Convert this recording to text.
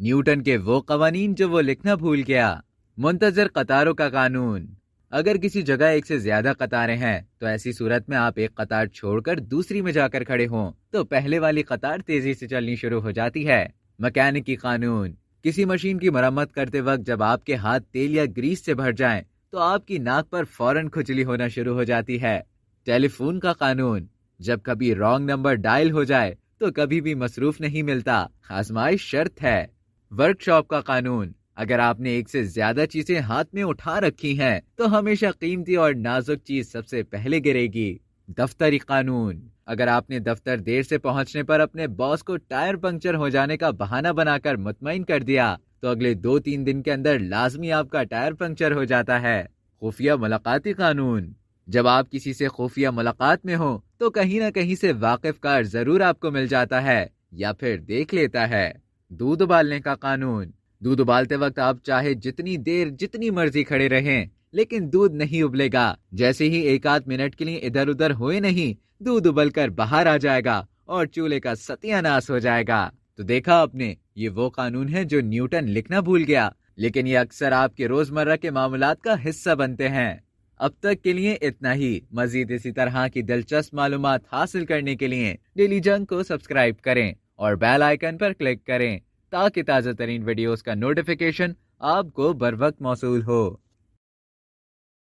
Newton کے وہ قوانین جو وہ لکھنا بھول گیا۔ منتظر قطاروں کا قانون۔ اگر کسی جگہ ایک سے زیادہ قطاریں ہیں تو ایسی صورت میں آپ ایک قطار چھوڑ کر دوسری میں جا کر کھڑے ہوں تو پہلے والی قطار تیزی سے چلنی شروع ہو جاتی ہے۔ مکینکی قانون۔ کسی مشین کی مرمت کرتے وقت جب آپ کے ہاتھ تیل یا گریس سے بھر جائیں تو آپ کی ناک پر فوراً کھجلی ہونا شروع ہو جاتی ہے۔ ٹیلی فون کا قانون۔ جب کبھی رانگ نمبر ڈائل ہو جائے تو کبھی بھی مصروف نہیں ملتا، آزمائش شرط ہے۔ ورک شاپ کا قانون۔ اگر آپ نے ایک سے زیادہ چیزیں ہاتھ میں اٹھا رکھی ہیں تو ہمیشہ قیمتی اور نازک چیز سب سے پہلے گرے گی۔ دفتری قانون۔ اگر آپ نے دفتر دیر سے پہنچنے پر اپنے باس کو ٹائر پنکچر ہو جانے کا بہانہ بنا کر مطمئن کر دیا تو اگلے 2-3 دن کے اندر لازمی آپ کا ٹائر پنکچر ہو جاتا ہے۔ خفیہ ملاقاتی قانون۔ جب آپ کسی سے خفیہ ملاقات میں ہوں تو کہیں نہ کہیں سے واقف کار ضرور آپ کو مل جاتا ہے یا پھر دیکھ لیتا ہے۔ دودھ ابالنے کا قانون۔ دودھ ابالتے وقت آپ چاہے جتنی دیر جتنی مرضی کھڑے رہیں لیکن دودھ نہیں ابلے گا۔ جیسے ہی 1-8 منٹ کے لیے ادھر ادھر ہوئے نہیں، دودھ ابل کر باہر آ جائے گا اور چولہے کا ستیہ ناش ہو جائے گا۔ تو دیکھا آپ نے، یہ وہ قانون ہے جو نیوٹن لکھنا بھول گیا، لیکن یہ اکثر آپ کے روزمرہ کے معاملات کا حصہ بنتے ہیں۔ اب تک کے لیے اتنا ہی۔ مزید اسی طرح کی دلچسپ معلومات حاصل کرنے کے لیے ڈیلی جنگ کو سبسکرائب کریں اور بیل آئیکن پر کلک کریں تاکہ تازہ ترین ویڈیوز کا نوٹیفیکیشن آپ کو بر وقت موصول ہو۔